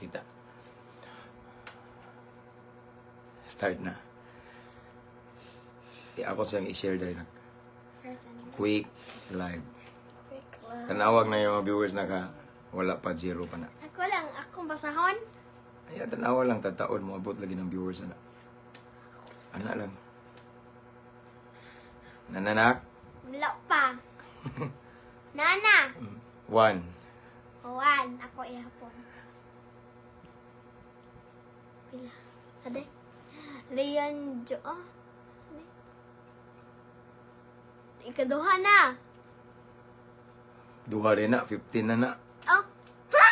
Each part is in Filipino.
kita. Start na. Ako siyang i-share dahil quick live. Tanawag na yung mga viewers na ka, wala pa, 0 pa na. Ako lang, akong basahon. Ay, tanawa lang, tataon mo, abot lagi ng viewers na. Ana lang. Nananak? Wala pa. Nana. 1. One. Ako ihapon. Pila. Ade. Leon Jo. Oh. Ikaduha na. 2 rin na, 15 na na. Oh. Ha?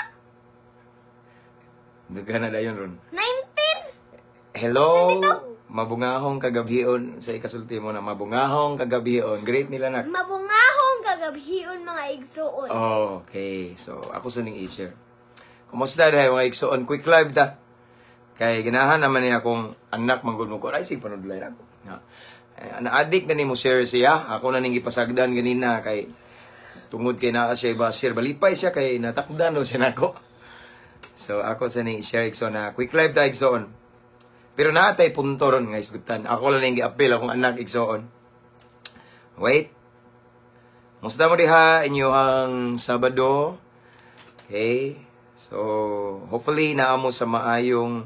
Daga na dayon ron. 19. Hello! Mabungahong kagabhion sa ikasulti mo na mabungahong kagabhion. Great nila na. Mabungahong kagabhion mga igsuon. Okay, so ako sa ning i-share. Kumusta dahil mga igsuon? Quick live ta. Kay ganahan naman niya akong anak manggol mo ko. Ay, sige, panudlay na ako. Na-addict na ni mo share siya. Ako na ning ipasagdan ganina kay tungod kay naa siya ba-share. Balipay siya kay natakdan no siya nako. So ako sa ning i-share igsoon na quick live ta igsoon. Pero naatay punto ron nga isgutan. Ako lang ning gi-appeal akong anak igsoon. Wait. Musta mo diha inyong Sabado? Okay. So, hopefully naamo sa maayong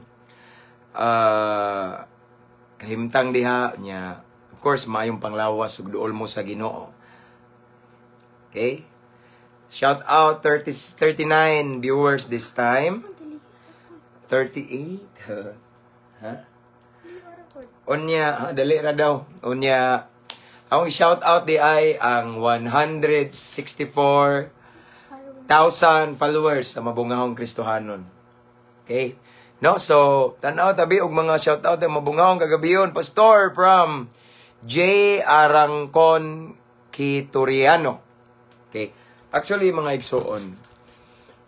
kahimtang diha nya. Of course, maayong panglawas ug duol mo sa Ginoo. Okay? Shout out 39 viewers this time. 38. Ha? Unya, dali ra daw. Unya, akong shout out di ay ang 164,000 followers sa Mabungahong Kristohanon. Okay? No, so tanaw tabi og mga shout out ang Mabungahong kagabiyon, pastor from J. Arangcon Kituriano. Okay? Actually mga igsoon,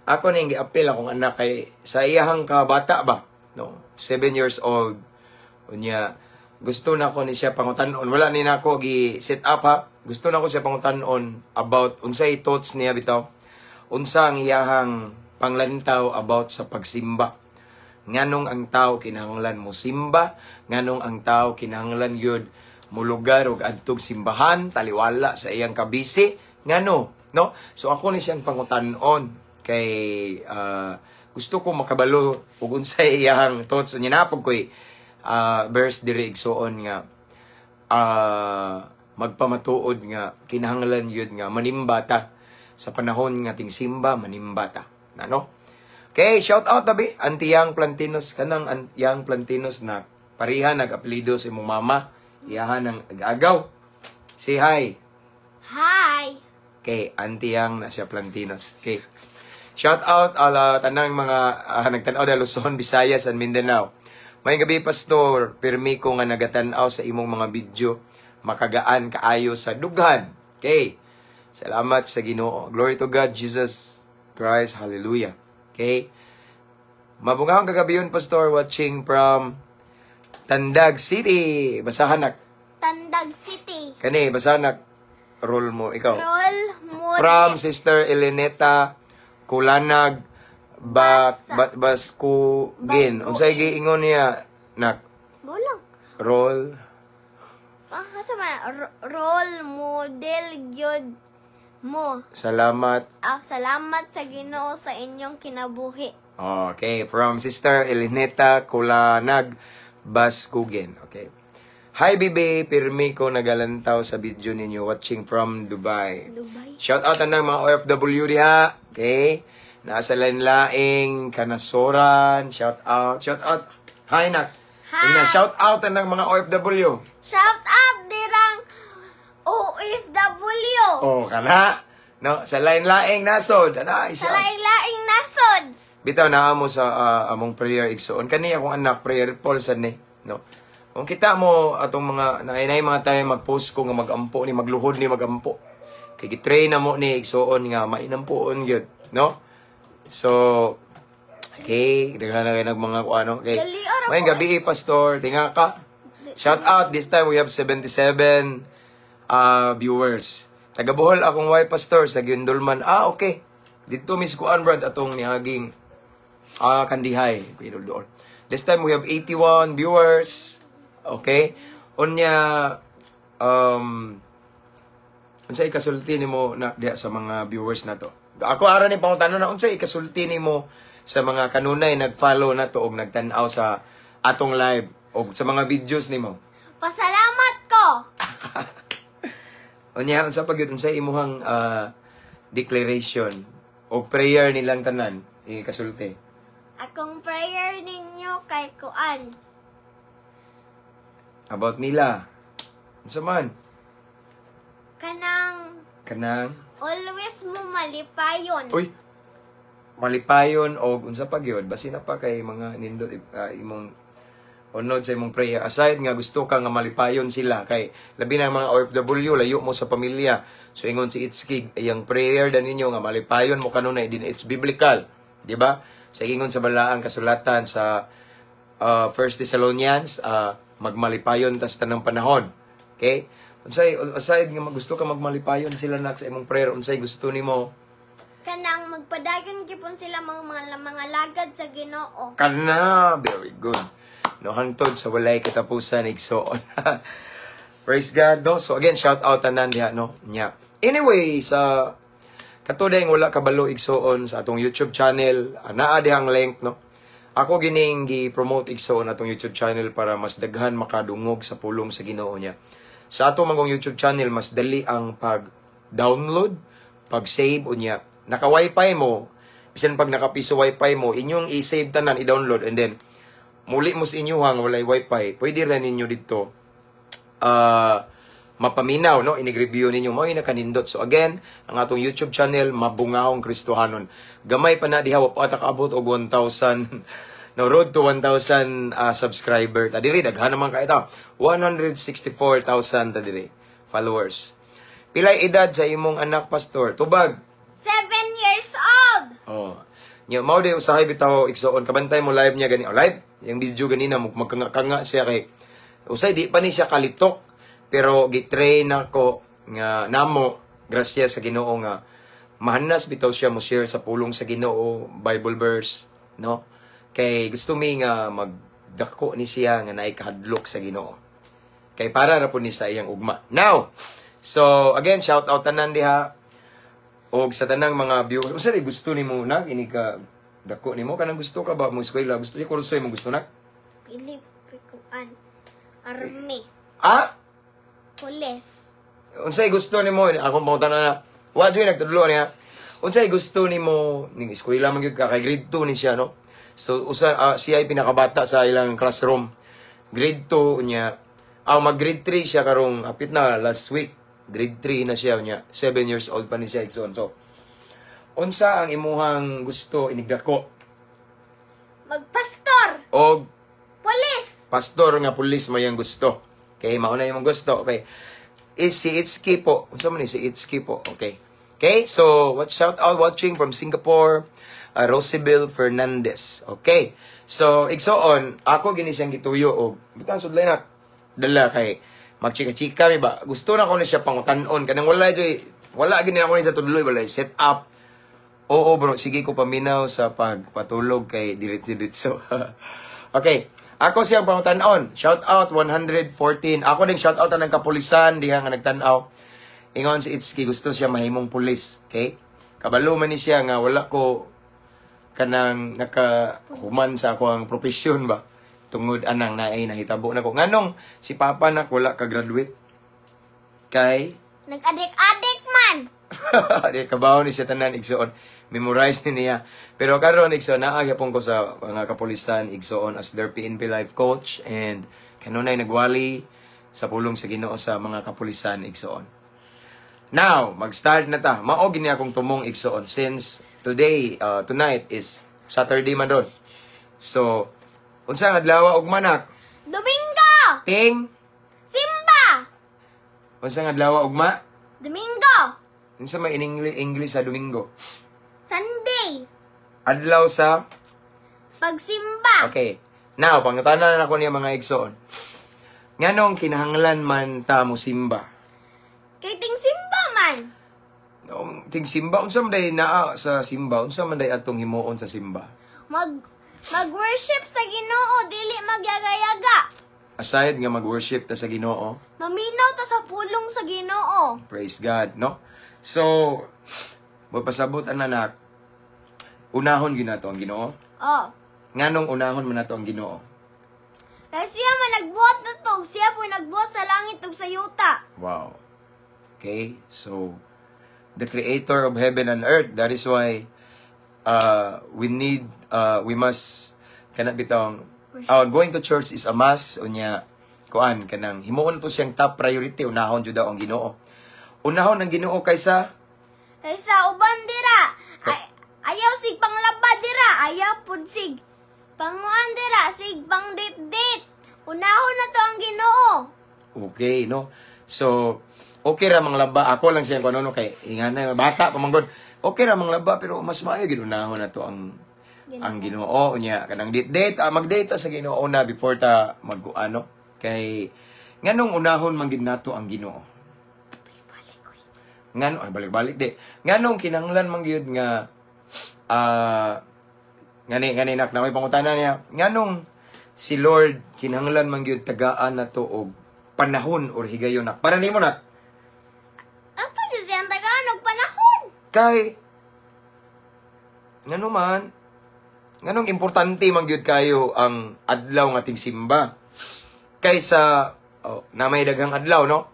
ako ning gi-appeal akong anak kay sa iyahang kabata ba, no? 7 years old. Unya, gusto na ko ni siya pangutan-on. Wala ni nako gi-set up ha. Gusto na ko siya pangutan-on about unsay thoughts niya bitaw. Unsa ang iyahang panglantaw about sa pagsimba. Nganong ang tao kinahanglan mo simba, nganong ang tao kinahanglan yun mulugar og adtog simbahan, taliwala sa iyang kabisi, ngano, no? So ako ni siyang pangutan-on kay gusto ko makabalo ug unsay iyang thoughts unya napog koy verse diri igsoon nga magpamatuod nga kinahanglan yun nga manimbata sa panahon nga ting simba manimbata no. Okay, shout out tabi Antiyang Plantinos kanang Yang Plantinos na parihan nag-apelyido sa imong mama iyahan ng agaw. Say hi. Hi. Okay, Antiyang na siya Plantinos. Okay. Shout out ala tanang mga nagtan-aw da Luzon, Visayas and Mindanao. May gabi pastor, pirmi ko nga nagatan-aw sa imong mga video, makagaan kaayo sa dughan. Okay. Salamat sa Ginoo. Glory to God, Jesus Christ. Hallelujah. Okay. Mabungahong kagabiyon pastor watching from Tandag City. Basahanak. Tandag City. Kani basahanak. Roll mo ikaw. Roll mo. From Sister Eleneta Kulanag Baskugin. Unsay giingon niya nak? Bolong. Roll. Role model gyud mo. Salamat. Salamat sa Ginoo sa inyong kinabuhi. Okay, from Sister Eleneta Kulanag Baskugin. Okay. Hi Bibi, pirmi ko nagalantaw sa video ninyo watching from Dubai. Shout out ng mga OFW diha. Okay. Nasa lain-laing Kanasoran. Shout out. Shout out. Hi nak. Hi. Shout out ng mga OFW. Shout out dirang OFW. Oh, kana. No, sa lain-laing nasod. Ana, Sa laing-laing nasod. Bitaw na mo sa among prayer igsoon. Kani akong anak prayer Paul sad ni, no. Kung kita mo atong mga nainay mga tayo mag-post ko nga magampo ni magluhod ni magampo. Kay gitrain na mo ni igsoon nga mainampuon gyud, no? So okay, daghan na kay mga kuano. Okay. May gabi pastor, tinga ka. Shout out this time we have 77 viewers. Taga Bohol akong wife pastor sa Gindulman. Okay. Dito Miss Kuan Brad atong nihaging Kandihay. Pinuldoon. This time we have 81 viewers. Okay? Unya, unsay ikasulti nimo na diha sa mga viewers na to? Ako ara ni pangutano na unsay ikasulti nimo sa mga kanunay nag-follow na to og nagtan-aw sa atong live og sa mga videos nimo. Pasalamat ko. Unya unsa pag yun unsay imuhang declaration o prayer nilang tanan ikasulti? Akong prayer ninyo kay Kuan. About nila. Unsa man? Kanang always mo malipayon. Uy. Malipayon o unsa pa gyud basin na pa kay mga nindot imong unod sa imong prayer. Aside nga gusto ka nga malipayon sila kay labi na mga OFW layo mo sa pamilya. So ingon si Itskig iyang prayer dan ninyo nga malipayon mo kanunay din it's biblical, di ba? Sa ingon sa balaang kasulatan sa 1 Thessalonians magmalipayon tas tanang panahon. Okay? Unsay aside nga gusto ka magmalipayon sila nak sa imong prayer unsay gusto nimo? Kanang magpadayon gipon sila mga lagad sa Ginoo. Kana, very good. No hangtod sa walay katapusan igsoon. Praise God, no? So again, shout out tanan diha, no? Nya. Anyway, sa katudeng wala kabalo igsoon sa atong YouTube channel, naa dihang link, no? Ako gining gi-promote igsoon atong YouTube channel para mas daghan makadungog sa pulong sa Ginoo niya. Sa ato mangong YouTube channel mas dali ang pag-download, pag-save unya. Naka-wifi mo, bisan pag naka-piso wifi mo, inyong i-save tanan, i-download, and then, muli mo sa inyuhang walay wifi, pwede rin ninyo dito, mapaminaw, no? Inig-review ninyo, mo yung nakanindot. So again, ang atong YouTube channel, Mabungahong Kristohanon. Gamay pa na, diha, wapata kaabot og 1,000, no, road to 1,000 subscriber. Tadiri, daghan naman ka ito. 164,000 tadiri, followers. Pilay edad sa imong anak, pastor? Tubag. 7 years old. Oh. Nya mao di usahay bitaw igsoon kabantay mo live niya gani. Oh, live yung video ganina magkanga siya kay usay di pa ni siya kalitok pero gitrain ako nga namo grasya sa Ginoo nga mahanas bitaw siya mo share sa pulong sa Ginoo Bible verse, no? Kay gusto mi nga magdako ni siya nga naay kahadlok sa Ginoo. Kay para ra po ni sa iyang ugma. Now, so again shout out tanan diha. Og sa tanang mga viewers, unsa di gusto nimo na ini ka dako nimo kanang gusto ka ba mo eskwela gusto ni kurso mo gusto na? Pili Kuan. Army. Police. Unsay gusto nimo ako pangutan na wa joy nagtudlo niya. Unsay gusto nimo ning eskwela man gyud ka kay grade 2 ni siya, no? So siya ay pinakabata sa ilang classroom. Grade 2 niya. Mag grade 3 siya karong hapit na last week. Grade 3 na siya niya. 7 years old pa ni siya. So, unsa ang imuhang gusto inigdako? Magpastor. O Police. pastor nga pulis mo yung gusto. Okay, mauna yung gusto. Okay. Si Itski po. Unsa man ni si Itski po. Okay. Okay, so shout out watching from Singapore, Rosibel Fernandez. Okay. So, igsoon, ako gini siyang gituyo og butang sudlay na dala kay magchika-chika mi ba gusto na ko ni siya pangutan-on kanang wala gini ako ni sa tudloy wala set up. Oo bro, sige ko paminaw sa pagpatulog kay dirit-diritso. Okay, ako siyang pangutan-on. Shout out 114. Ako ding shout out ng kapulisan diha nga nagtan-aw. Ingon si Itski gusto siya mahimong pulis. Okay? Kabalo man ni siya nga wala ko kanang nakahuman sa ako ang profesyon ba. Tungod anang naay nahitabo na ko. Nganong si Papa na wala ka-graduate? Kay? Nag-adik-adik man. Di kabaw ni siya tanan igsoon. Memorize ni niya. Pero karon igsoon naagyapon ko sa mga kapulisan igsoon as their PNP life coach and kanunay nagwali sa pulong sa Ginoo sa mga kapulisan igsoon. Now, mag-start na ta. Mao gini akong tumong igsoon since today, tonight is Saturday man ron. So, unsa nga adlaw og manak? Domingo. Ting. Simba. Unsa nga adlaw og ma? Domingo. Unsa may in English sa Domingo? Sunday. Adlaw sa Pagsimba. okay. Now, pangutanan na ako niya mga igsoon. Nganong kinahanglan man ta mo simba? Kay ting simba man. Ting simba unsa man day naa sa simba? Unsa man day atong himuon sa simba? mag-worship sa Ginoo, dili magyaga-yaga. Aside nga mag-worship ta sa Ginoo, Maminaw ta sa pulong sa Ginoo. praise God, no? So, magpasabot ang anak, unahon gyud nato ang Ginoo. Oh. Nganong unahon man nato ang Ginoo? Kasi siya man nagbuhat na to, siya po nagbuhat sa langit ug sa yuta. Wow. Okay, so the creator of heaven and earth, that is why we must cannot bitong going to church is a must unya kuan kanang himuon to siyang top priority, unahon jud daw ang Ginoo. Unahon ang Ginoo kaysa Uban dira. Ayaw sig panglaba dira, ayaw pud sig panguan dira, sig pang date. Unahon na to ang Ginoo. okay, no? So, okay ra manglaba. Ako lang siya kung ano kay ingana bata pa manggod. Okay ra manglaba pero mas maayo gid unahon na to ang Ginoo unya kanang date mag-date ta sa Ginoo na before ta mag-ano kay nganong unahon man gid nato ang Ginoo. Nganong balik-balik di. Nganong kinahanglan man gyud nga ngani nak na may pangutana niya. Nganong si Lord kinahanglan man gyud tagaan nato og panahon or higayon nak. Para nimo nak. Ato jud siyang tagaan og panahon. Kay nganong importante man gyud kayo ang adlaw nga ating simba kaysa na may daghang adlaw, no?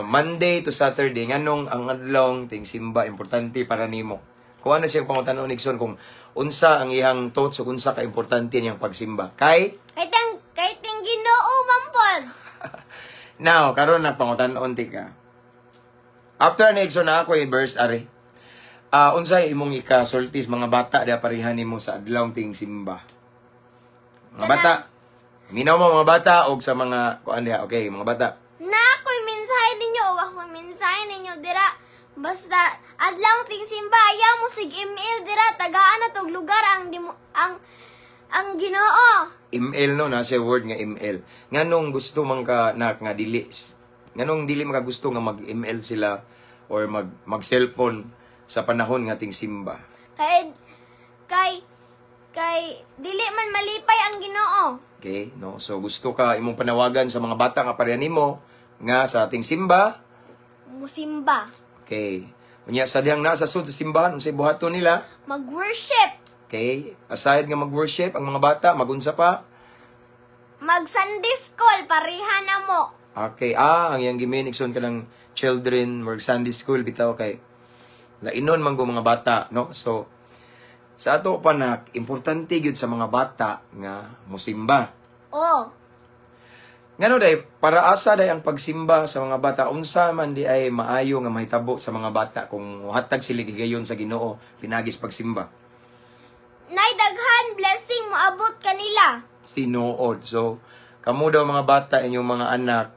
Monday to Saturday nganong ang adlaw ting simba importante para nimo. Kung ano siyang pangutan-on Nixon kung unsa ang iyang thoughts o unsa ka importante niyang pagsimba kay Kay ting Ginoo man pod. now karon na pangutan-on ka. After Nixon na ako verse are unsay imong ikasultis mga bata da parihan nimo sa adlaw ting simba. Mga bata. Minaw mo mga bata og sa mga kuan diha. Okay, mga bata. Na ako'y mensahe ninyo o ako'y mensahe ninyo dira. Basta adlaw ting simba ayaw mo sig email dira tagaan na tog lugar ang Ginoo. Email no na siya word nga email. Nganong gusto man ka nak nga dili. Nganong dili man ka gusto nga mag-email sila or mag-cellphone sa panahon nga ting simba. Kay dili man malipay ang Ginoo. Okay, no? So gusto ka imong panawagan sa mga bata nga pareha nimo nga sa ating simba. Musimba. Okay. Unya sa dihang nasa sud sa simbahan unsay buhaton nila? Mag-worship. Okay. Aside nga mag-worship ang mga bata, magunsa pa? Mag-Sunday school parihan na mo. Okay. Ang iyang giminigson ka ng children, mag Sunday school bitaw kay lainon man go mga bata, no? So sa ato pa na importante gyud sa mga bata nga mosimba. Oh. Ngano day para asa day ang pagsimba sa mga bata unsa man di ay maayo nga mahitabo sa mga bata kung hatag sila gigayon sa Ginoo pinagis pagsimba. Nay daghan blessing moabot kanila. Tinuod. So kamo daw mga bata inyong mga anak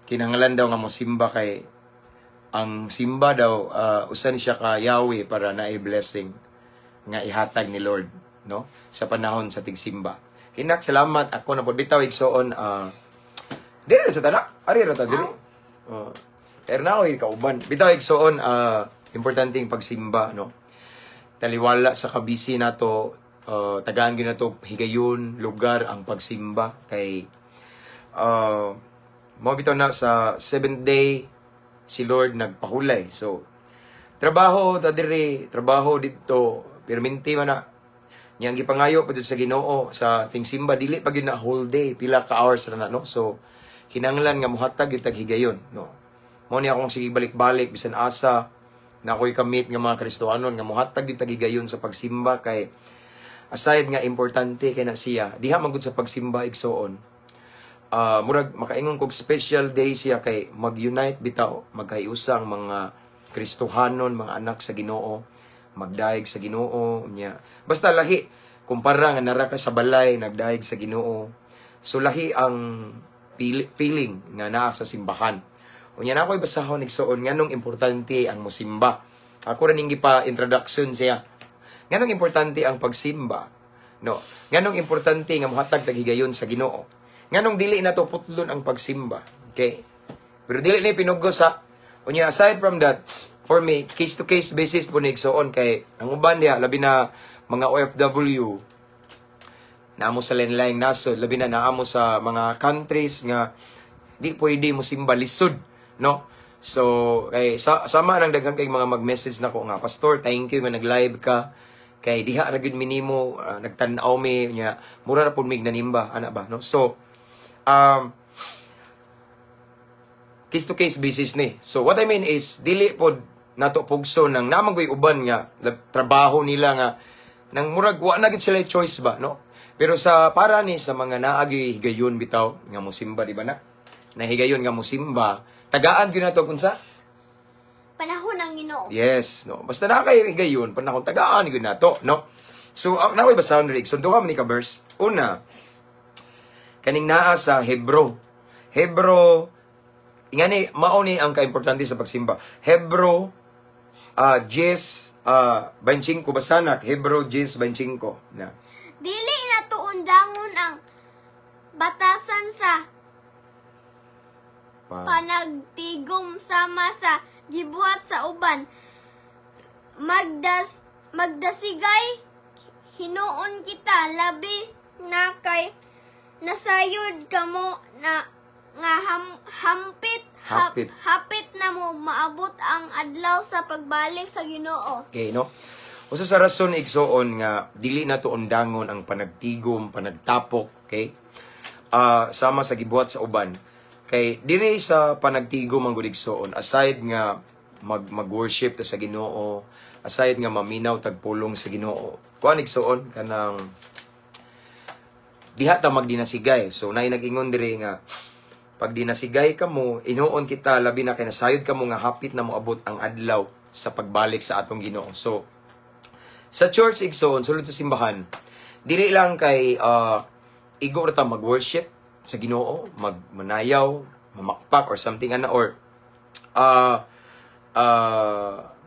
kinahanglan daw nga mosimba kay ang simba daw usan siya ka Yahweh para na blessing nga ihatag ni Lord, no, sa panahon sa tigsimba. Kinak salamat ako na bitaw igsoon dire sa tanak ari ra ta dire. Ernaw kauban bitaw igsoon importanteng pagsimba, no. Taliwala sa kabisi nato tagaan gyud nato higayon lugar ang pagsimba kay mo bitaw na sa 7th day si Lord nagpahulay. So trabaho ta dire, trabaho dito, perminti man na niyang gipangayo pa sa Ginoo sa ting simba dili pa gyud na whole day, pila ka hours ra na, no. So kinahanglan nga mohatag gyud tag higayon, no. Mo ni akong sige balik-balik bisan asa na ako'y kamit nga mga Kristohanon nga mohatag gyud tag higayon sa pagsimba kay aside nga importante kay na siya diha man gud sa pagsimba igsoon. Murag makaingon kog special day siya kay mag-unite bitaw, magkayusang mga Kristohanon, mga anak sa Ginoo, magdaig sa Ginoo nya. Basta lahi kumpara nga nara ka sa balay nagdaig sa Ginoo. So lahi ang feeling nga naa sa simbahan. Unya na ako'y basahon igsoon nganong importante ang mosimba. Ako rin hindi pa introduction siya. Nganong importante ang pagsimba, no? Nganong importante nga mohatag tag higayon sa Ginoo. Nganong dili na to putlon ang pagsimba. Okay? Pero dili ni pinugos ha. Unya aside from that, for me, case to case basis po ni igsoon kay ang uban diha labi na mga OFW naamo sa lain-laing nasod, labi na naamo sa mga countries nga di pwede mo simba lisod, no? So, kay sama nang daghan kay mga mag-message nako nga, Pastor, thank you nga nag-live ka. Kay diha ra gyud minimo nagtan-aw mi nya mura ra pud mig nanimba ana ba, no? So, case to case basis ni. So, what I mean is dili pod nato pugso nang namanggoy uban nga trabaho nila nga nang murag wa na gid sila choice ba, no? Pero sa para ni sa mga naagi higayon bitaw nga mosimba di ba na? Nahigayon nga mosimba, tagaan gyud nato kunsa? Panahon ng Ginoo. Yes, no. Basta na kay higayon, panahon tagaan gyud nato, no? So, naway basahon rig. So, duha man ni ka verse. Una, kaning naa sa Hebro. Hebro ingani mao ni ang kaimportante sa pagsimba. Hebro 10:25 basanak, Hebro 10:25 na. Dili na tuundangon ang batasan sa panagtigom sama sa gibuhat sa uban. Magdasigay hinuon kita labi na kay nasayod kamo na nga hapit na mo maabot ang adlaw sa pagbalik sa Ginoo. Okay, no? Usa sa rason igsoon nga dili na to undangon ang panagtigom, panagtapok, okay? Sama sa gibuhat sa uban. Kay diri sa panagtigom ang igsoon, aside nga mag-worship ta sa Ginoo, aside nga maminaw tagpulong sa Ginoo. Kuan igsoon kanang diha ta magdinasigay. So nay nag-ingon diri nga pag dinasigay kamo, inuon kita labi na kay nasayod kamo nga hapit na moabot ang adlaw sa pagbalik sa atong Ginoo. So sa church igsoon, sulod sa simbahan, dili lang kay igo ra ta mag-worship sa Ginoo, manayaw, mamakpak or something ana or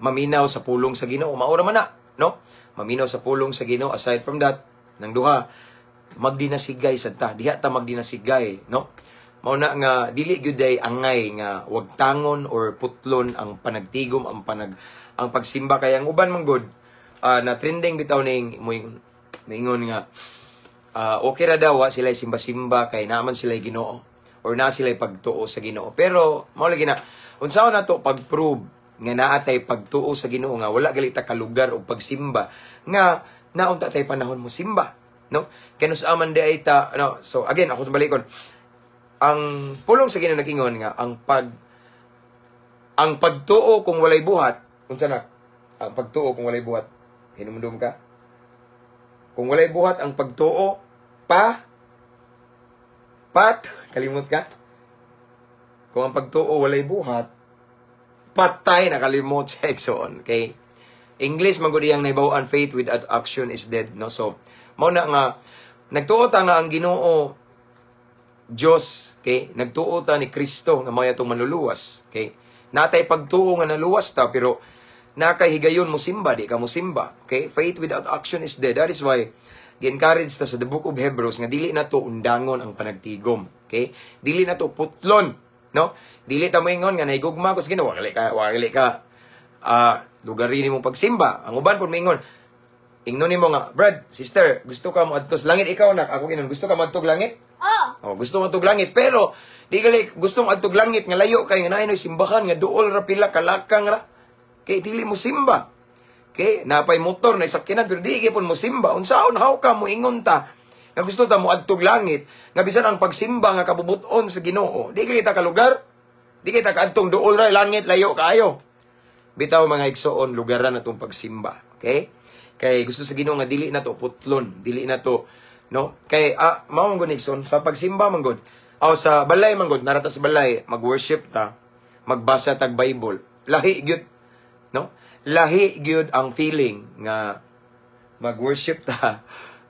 maminaw sa pulong sa Ginoo. Maura man na, no? Maminaw sa pulong sa Ginoo. Aside from that, nang duha, magdinasigay sad ta. Diha ta magdinasigay, no? Mao na nga dili gyud ay angay nga wag tangon or putlon ang panagtigom, ang pagsimba kay ang uban man good na trending bitaw ning moingon nga okay ra daw sila simba-simba kay naman sila Ginoo or na sila pagtuo sa Ginoo. Pero mao lagi na unsaon nato pag-prove nga naatay pagtuo sa Ginoo nga wala gali ta ka lugar o pagsimba nga naunta tay panahon mo simba, no? Kay sa aman di ay ta no. So again ako balikon ang pulong sa Ginoo nag-ingon nga ang pagtuo kung walay buhat unsa na ang pagtuo kung walay buhat hinumdum ka kung walay buhat ang pagtuo kalimot ka kung ang pagtuo walay buhat patay nakalimot sa igsoon. Okay, English man gud iyang nahibaw-an, faith without action is dead, no? So mao na nga nagtuo ta nga ang Ginoo Dios, okay? Nagtuo ta ni Kristo nga mao atong manluluwas, okay? Natay pagtuo nga naluwas ta pero nakahigayon mo simba, di ka mo simba, okay? Faith without action is dead. That is why gi-encourage ta sa the book of Hebrews nga dili na to undangon ang panagtigom, okay? Dili na to putlon, no? Dili ta moingon nga nahigugma ko sa Ginoo, wali ka lugarin mo pagsimba. Ang uban pud moingon, ingnon nimo nga, brad, sister, gusto ka mo adtos langit ikaw nak, ako ginon, gusto ka madtog langit? Oh, gusto mo adtog langit, pero di gali gusto mo adtog langit nga layo kay nga naay simbahan nga duol ra pila kalakang ra. Kay dili mo simba. Okay, napay motor na sakyanan pero di gyapon mo simba. Unsaon how ka mo ingon ta nga gusto ta mo adtog langit nga bisan ang pagsimba nga kabubuton sa Ginoo. Di kita ka lugar. Di kita ka adtong duol ra langit layo kaayo. Bitaw mga igsoon lugaran natong pagsimba. Okay? Kay gusto sa Ginoo nga dili na to putlon, dili na to no. Kay mao man igsoon sa pagsimba man gud. Aw sa balay man gud narata sa balay mag-worship ta, magbasa tag Bible. Lahi gyud no? Lahi gyud ang feeling nga mag-worship ta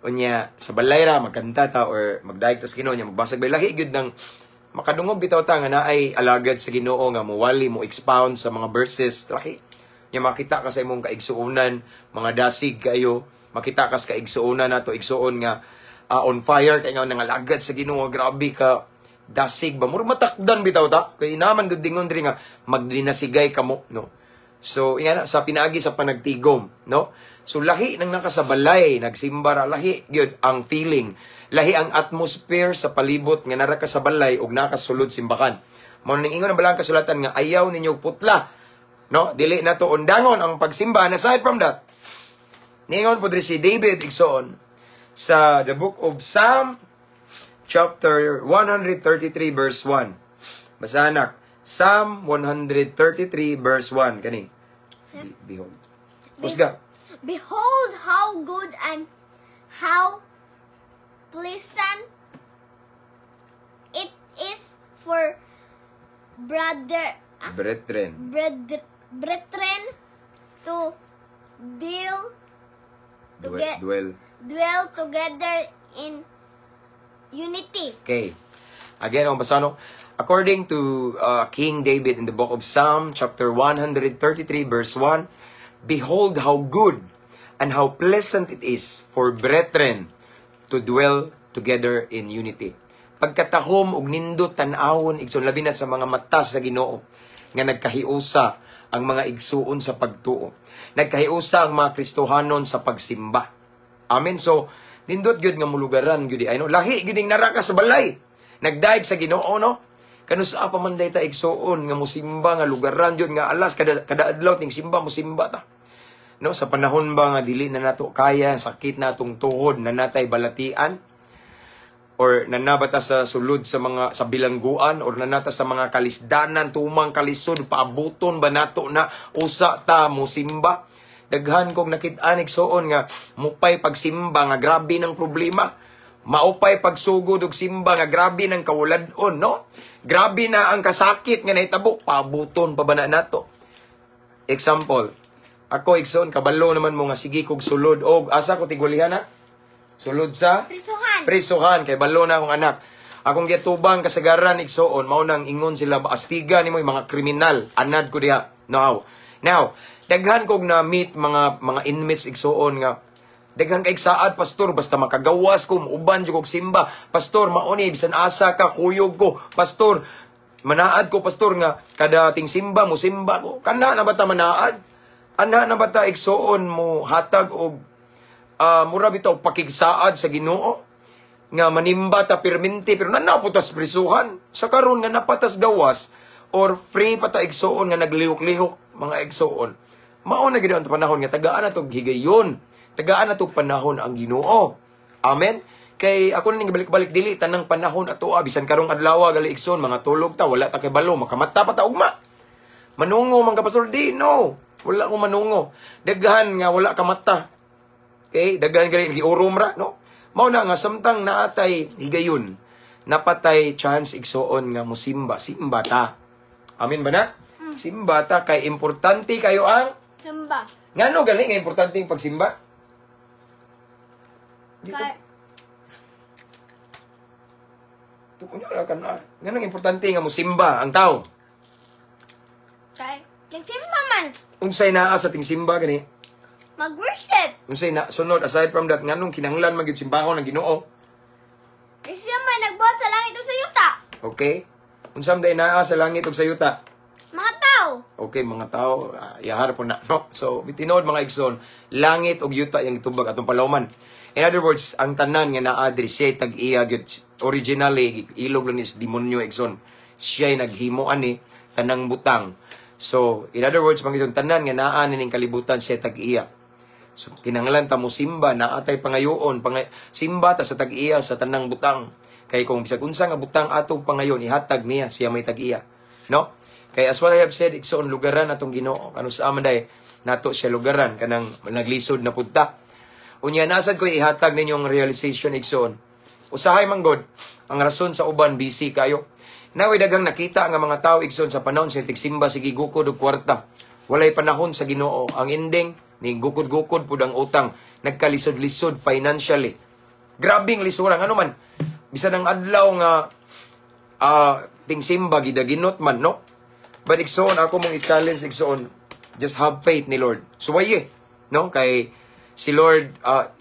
unya sa balay ra magkanta ta or magdaig ta sa Ginoo nya magbasa bay lahi gyud nang makadungog bitaw ta nga naay alagad sa Ginoo nga muwali mo expound sa mga verses lahi nya makita ka sa imong kaigsuonan mga dasig kayo makita ka sa kaigsuonan nato igsuon nga on fire kay nga nangalagad sa Ginoo grabe ka dasig ba mura matakdan bitaw ta kay naman gud dingon diri nga magdinasigay kamo no. So, nga na, sa pinaagi sa panagtigom, no? So, lahi nang nakasabalay, nagsimba ra, lahi, yun, ang feeling. Lahi ang atmosphere sa palibot nga nara ka sa balay ug nakasulod simbakan. Mao ning ingon ang balang kasulatan nga ayaw ninyo putla, no? Dili na to undangon ang pagsimba. And aside from that, ningon po si David igsoon sa the book of Psalm chapter 133 verse 1. Basa anak, Psalm 133 verse 1 kani. Behold. Kusga. Behold how good and how pleasant it is for Brethren. brethren to dwell together in unity. Okay. Again, ang basano. According to King David in the book of Psalm, chapter 133, verse 1, behold how good and how pleasant it is for brethren to dwell together in unity. Pagkatahom og nindot tan-awon igsoon labi na sa mga mata sa Ginoo nga nagkahiusa ang mga igsuon sa pagtuo. Nagkahiusa ang mga Kristohanon sa pagsimba. Amen. So nindot gyud nga mulugaran gyud ay no. Lahi gyud ning nara ka sa balay. Nagdaig sa Ginoo no. Kanusa pa man day ta igsuon nga musimba nga lugaran gyud nga alas kada adlaw ting simba musimba ta. No, sa panahon ba nga dili na nato kaya, sakit na atong tuhod, na natay balatian, or nanabata sa sulod sa mga sa bilangguan, or nanata sa mga kalisdanan, tumang kalisod, paabuton ba nato na usa ta musimba. Daghan kong nakit-an igsoon nga mupay pagsimba nga grabe ng problema. Maupay pagsugod og simba nga grabe ng kawuladon, no? Grabe na ang kasakit nga nahitabo, paabuton pa ba na nato. Example, ako igsoon kabalo naman mo nga sige kog sulod og asa ko tigwalihan na? Sulod sa prisuhan kay balo na akong anak. Akong gitubang kasagaran igsoon mao nang ingon sila astiga nimo mga kriminal. Anad ko diha. Now, daghan kog na meet mga inmates igsoon nga daghan kay saad pastor basta makagawas ko uban jud kog simba. Pastor mauni bisan asa ka kuyog ko. Pastor manaad ko pastor nga kada ting simba mo simba ko. Kana na bata manaad? Ana na bata igsoon mo hatag og mura bitaw pakigsaad sa Ginoo nga manimba ta perminti pero nanaputas prisuhan sa karon nga napatas gawas or free pa ta igsoon nga naglihok-lihok mga igsoon. Mao na gid ang panahon nga tagaan na tog higayon. Tagaan na tog panahon ang Ginoo. Amen. Kay ako ning balik-balik dili tanang panahon ato bisan karong adlaw gali igsoon mga tulog ta wala ta kay balo makamata pa ta ugma. Manungo man ka pastor di no. Wala akong manungo. Daghan nga wala ka mata. Okay? Daghan ka rin giurom ra, no? Mao na nga samtang naatay higayon. Napatay chance igsoon nga musimba. Simba ta. Amin ba na? Simba ta kay importante kayo ang Simba. ngano gali nga importante ang pagsimba? Tukunya ra kana. Ngano importante nga musimba ang tao? Kay nagsimba man. Unsay naa sa ting simba gani? Mag-worship. Unsay na sunod aside from that nganong kinahanglan man gyud simbahon ng Ginoo? Kasi siya man nagbuhat sa langit o sa yuta. Okay? Unsam day naa sa langit ug sa yuta? Mga tao. Okay, mga tao, yahar po na, no? So, bitinood mga igsoon, langit ug yuta yang itubag atong palawman. In other words, ang tanan nga naa diri siya tag-iya gyud originally ilog lang is demonyo igsoon. Siya naghimo ani tanang butang. So, in other words, mga tanan nga naa ning kalibutan siya tag-iya. So, kinahanglan ta mo simba, naatay pangayoon, simba ta sa tag-iya sa tanang butang. Kay kung bisag unsa nga butang atong pangayon, ihatag niya siya may tag-iya. No? Kay as what I have said, igsoon lugaran atong Ginoo. Kano sa amanday, nato siya lugaran, kanang naglisod na punta. Unya, nasad ko ihatag ninyong realization igsoon. Usahay man God, ang rason sa uban, busy kayo. Naway dagang nakita nga mga tao igsoon sa panahon sa tigsimba sige gukod og kwarta. Walay panahon sa Ginoo. Ang ending ni gukod-gukod pud ang utang, nagkalisod-lisod financially. Grabing lisuran ano man. Bisan ang adlaw nga tingsimba gidaginot man no. But igsoon ako mong i-challenge igsoon, just have faith ni Lord. Suwaye no kay si Lord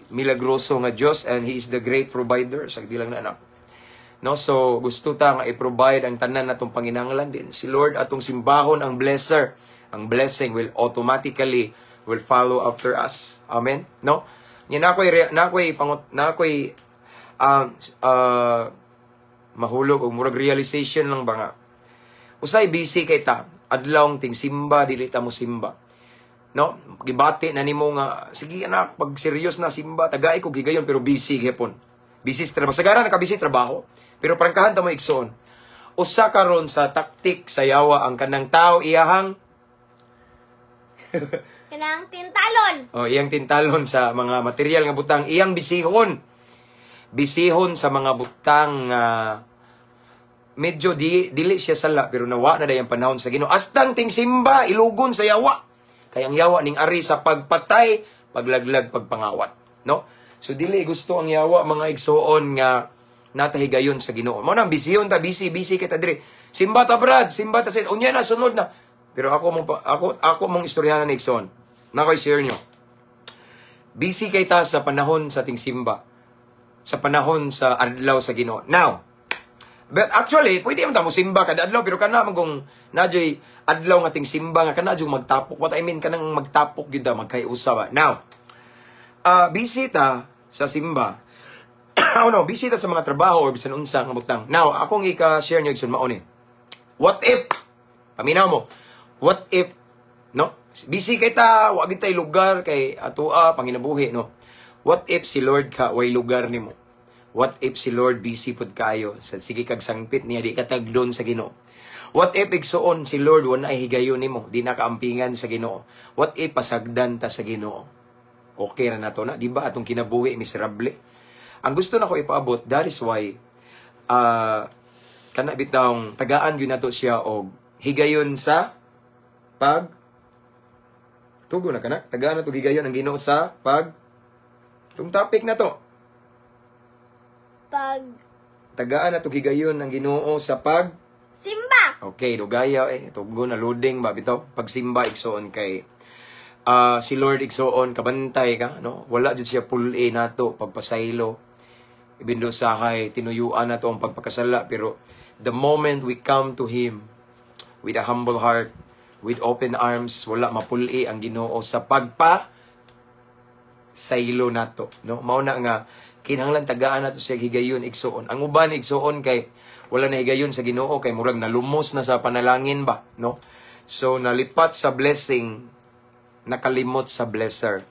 milagroso nga Dios and He is the great provider sa bilang na anak. No, so gusto ta nga i-provide ang tanan natong panginahanglan din. Si Lord atong simbahon ang blesser, ang blessing will automatically will follow after us. Amen? No? Yan nakoy mahulog o murag realization lang ba nga. Usay busy kay ta, adlawng ting simba dili ta mo simba. No? Gibati na nimo nga sige anak, pag serious na simba, tagay ko gigayon pero busy gyapon. Busy sa trabaho. Sagara na ka busy trabaho, pero prangkahan ta mo igsoon. Usa karon sa taktik sa yawa ang kanang tao iyahang Kanang tintalon. iyang tintalon sa mga material nga butang, iyang bisihon. Bisihon sa mga butang medyo dili siya sala pero nawa na dayang panahon sa Ginoo. Astang ting simba ilugon sa yawa. Kay ang yawa ning ari sa pagpatay, paglaglag, pagpangawat, no? So dili gusto ang yawa mga igsoon nga natahigayon sa Ginoo. Mao nang bisihon ta, busy kita diri. Simba ta brad, simba ta sis. Unya na sunod na. Pero ako mong istoryahan ni igsoon. Nakoy share nyo. Busy kay ta sa panahon sa ting simba. Sa panahon sa adlaw sa Ginoo. Now, but actually, pwede mo simba kada adlaw, pero kana magong nadyoy adlaw nga ting simba nga kana jud magtapok. What I mean kanang magtapok gyud magkayusa ba. Now, busy ta sa simba. Busy ta sa mga trabaho or bisan unsa nga butang. Now, akong ika-share nyo igsoon mao ni. What if? Paminaw mo. What if, no? Busy kay ta, wa gyud tay lugar kay atoa panginabuhi, no? What if si Lord ka way lugar nimo? What if si Lord busy pud kayo sa sige kag sangpit niya di ka tagdon sa Ginoo? What if igsuon si Lord wala ay higayon nimo, di na kaampingan sa Ginoo? What if pasagdan ta sa Ginoo? Okay ra na to na, di ba atong kinabuhi miserable? Ang gusto na ko ipaabot, that is why kana bitawng tagaan gyud nato siya og higayon sa pag tugo na kana, tagaan nato higayon ang Ginoo sa pag itong topic na to. Tagaan na to higayon ang Ginoo sa pag simba. Okay, dugaya tugo na loading ba bitaw pagsimba igsoon kay si Lord igsoon kabantay ka, no? Wala jud siya pul-e nato pagpasaylo. Ibindo sahay tinuyuan nato ang pagpakasala, pero the moment we come to Him with a humble heart, with open arms, wala mapul-e ang Ginoo sa saylo nato, no? Mao na nga kinahanglan tagaan nato siya higayon igsoon. Ang uban igsoon kay wala na higayon sa Ginoo kay murag nalumos na sa panalangin ba, no? So nalipat sa blessing, nakalimot sa blesser,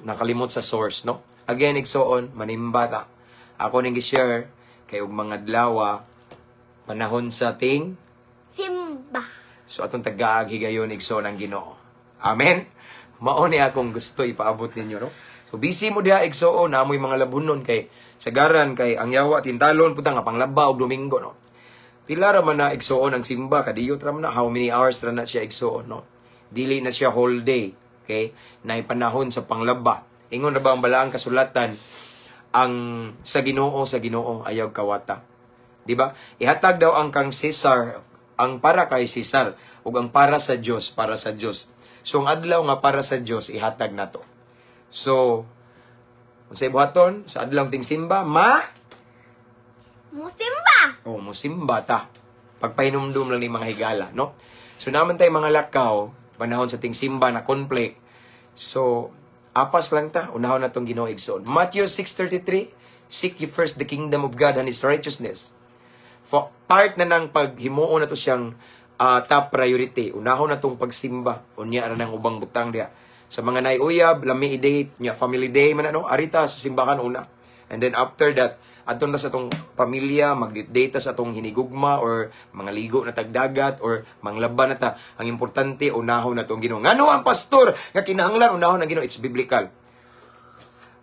nakalimot sa source, no? Again igsoon, manimba ta. Ako ning gi-share kay og mga adlaw panahon sa ting simba. So atong tagaag higayon igsoon ang Ginoo. Amen. Mao ni akong gusto ipaabot ninyo, no? So busy mo diha igsoon, namoy mga labunon kay sagaran kay ang yawa tintalon puta nga panglaba og Domingo, no? Pila ra man na igsoon ang simba, kadiyot ra man na, how many hours ra na siya igsoon, no? Dili na siya whole day, okay? Nay panahon sa panglaba. Ingon na ba ang balaang kasulatan ang sa Ginoo ayaw kawata. Di ba? Ihatag daw ang kang Cesar, ang para kay Cesar, ug ang para sa Dios para sa Dios. So ang adlaw nga para sa Dios ihatag nato. So unsay buhaton sa adlaw ting simba, musimba. Musimba ta. Pagpahinumdum lang ni mga higala, no? So naman tay mga lakaw panahon sa ting simba na conflict. So apas lang ta, unahon na itong Ginoo igsoon. Matthew 6:33, seek ye first the kingdom of God and His righteousness. For part na ng paghimuon na to siyang top priority. Unahon na itong pagsimba. Unya na ng ubang butang diya. Sa mga naiuyab, lami i-date, family day man ano, arita sa simbahan una. And then after that, aton na sa itong pamilya, mag-date sa itong hinigugma or mga ligo na tagdagat or manglaba na ta. Ang importante, unahon na itong Ginoo. Ngano ang pastor nga kinahanglan unahon na Ginoo? It's biblical.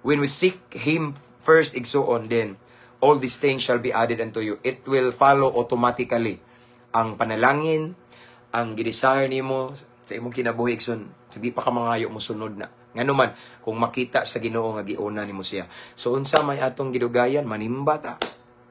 When we seek Him first, igsoon, then all these things shall be added unto you. It will follow automatically. Ang panalangin, ang gidesire nimo sa imong kinabuhi igsoon, hindi pa ka mangayo mo sunod na. Ngano man, kung makita sa Ginoo nga giuna nimo siya. So unsa may atong gidugayan, manimba ta.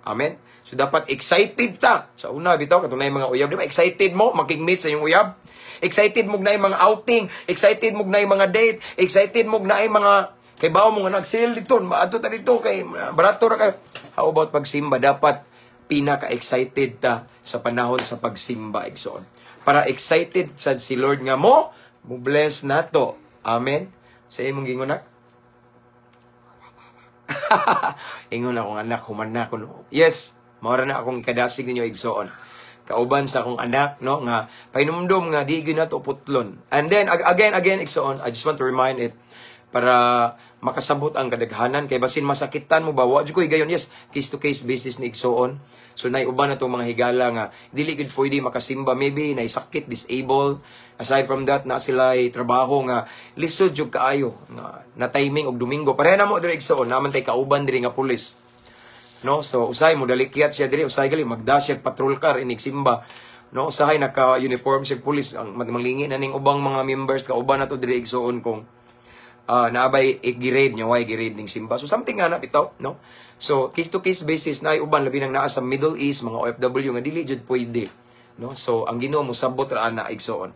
Amen. So dapat excited ta. Sa una bitaw katong nay mga uyab, di ba? Excited mo makig-meet sa imong uyab. Excited mo na mga outing, excited mo na mga date, excited mo na mga kay bawo mo nga nag-sale dito, maadto ta dito kay barato ra kay. How about pagsimba? Dapat pinaka-excited ta sa panahon sa pagsimba igsoon. para excited sad si Lord nga mo bless nato. Amen. Sa imong gingon nak. Ingon akong anak, humana ko no. Yes, maura na akong ikadasig ninyo igsoon. Kauban sa akong anak, no, nga painumdum nga di gyud nato putlon. And then again igsoon, I just want to remind it para makasabot ang kadaghanan kay basin masakitan mo ba wa jud ko higayon. Yes, case to case basis ni igsoon. So nay uban na tong mga higala nga dili gid pwede makasimba, maybe nay sakit, disabled. Aside from that, na sila trabaho nga lisod jud kaayo na timing og Domingo. Pareha na mo diri igsoon, naman tay kauban diri nga pulis. No, so usay mo dalikyat siya diri, usay gali magdasyag patrol car inig simba. No, usahay naka-uniform siya pulis, ang manglingi na ning ubang mga members kauban na to diri igsoon kung naabay i-grade niya, why grade ning simba. So something nga na bitaw, no? So case to case basis na uban labi nang naa sa Middle East, mga OFW nga dili jud pwede, no? So ang Ginoo mo sabot ra ana igsoon.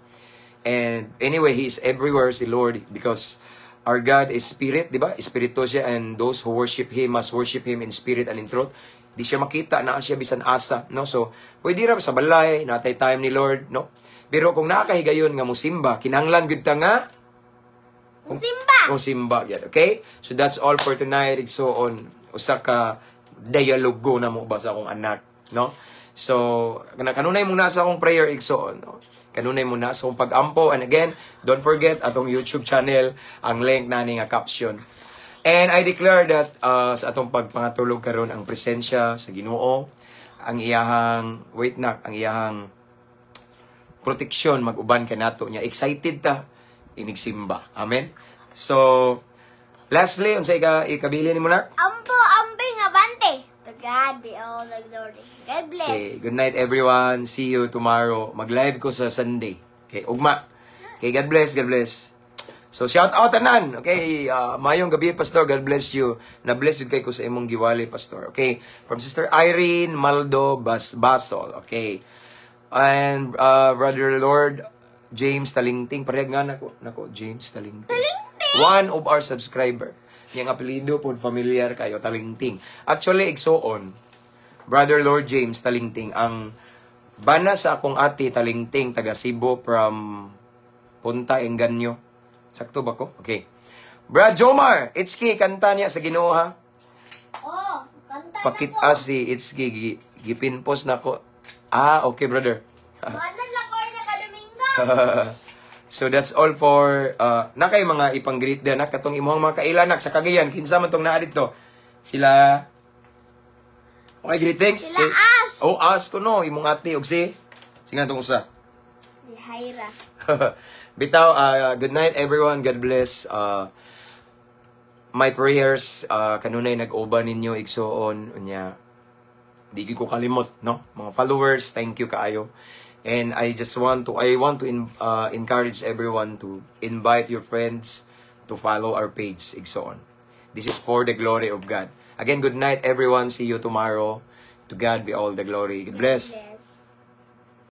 And anyway, He is everywhere, si Lord, because our God is spirit, di ba? Espiritu siya, and those who worship Him must worship Him in spirit and in truth. Di siya makita, na siya bisan asa, no? So, pwede ra sa balay, natay time ni Lord, no? Pero kung nakakahigayon nga musimba, kinahanglan gud ta nga musimba, yan, okay? So that's all for tonight. So on usa ka dialogo na mo ba sa akong anak, no? So, kanunay muna sa akong prayer igsoon, no? Kanunay muna sa akong pag-ampo. And again, don't forget atong YouTube channel, ang link na ni nga caption. And I declare that sa atong pagpangatulog karon ang presensya sa Ginoo, ang iyahang ang iyahang proteksyon mag-uban kanato niya. Excited ta inigsimba. Amen. So, lastly, unsay ikabili nimo na? Ambo nga bante. To God be all the glory. God bless. Okay, good night everyone. See you tomorrow. Mag-live ko sa Sunday. Okay, ugma. Okay, God bless, God bless. So, shout out tanan. Okay, mayong gabi, Pastor. God bless you. Na-bless yun kay ko sa imong giwali, Pastor. Okay, from Sister Irene Maldo Basol. Okay. And Brother Lord James Talingting. Parehag nga nako, James Talingting. One of our subscriber. Yang apelido po familiar kayo, Talingting. Actually, igsoon, Brother Lord James Talingting, ang bana sa akong ate Talingting, taga Cebu from Punta Enganyo. Sakto ba ko? Okay. Brad Jomar, Itski, kanta niya sa Ginoo ha. Oh, kanta na Pakita si Itski, gipinpos na ko. Okay brother. Manan lang ko na kadomingo. So that's all for na kay mga ipang-greet din na katong imong mga kailanak sa Cagayan. Kinsa man tong naa dito? Sila okay, greetings. Sila As. Oh, As ko no, imong ate og si singa tong usa. Di Haira. Bitaw, good night everyone. God bless. My prayers kanunay nag-oba ninyo igsoon unya. Di ko kalimot, no? Mga followers, thank you kaayo. And I want to encourage everyone to invite your friends to follow our page igsoon. This is for the glory of God. Again, good night everyone. See you tomorrow. To God be all the glory. God bless.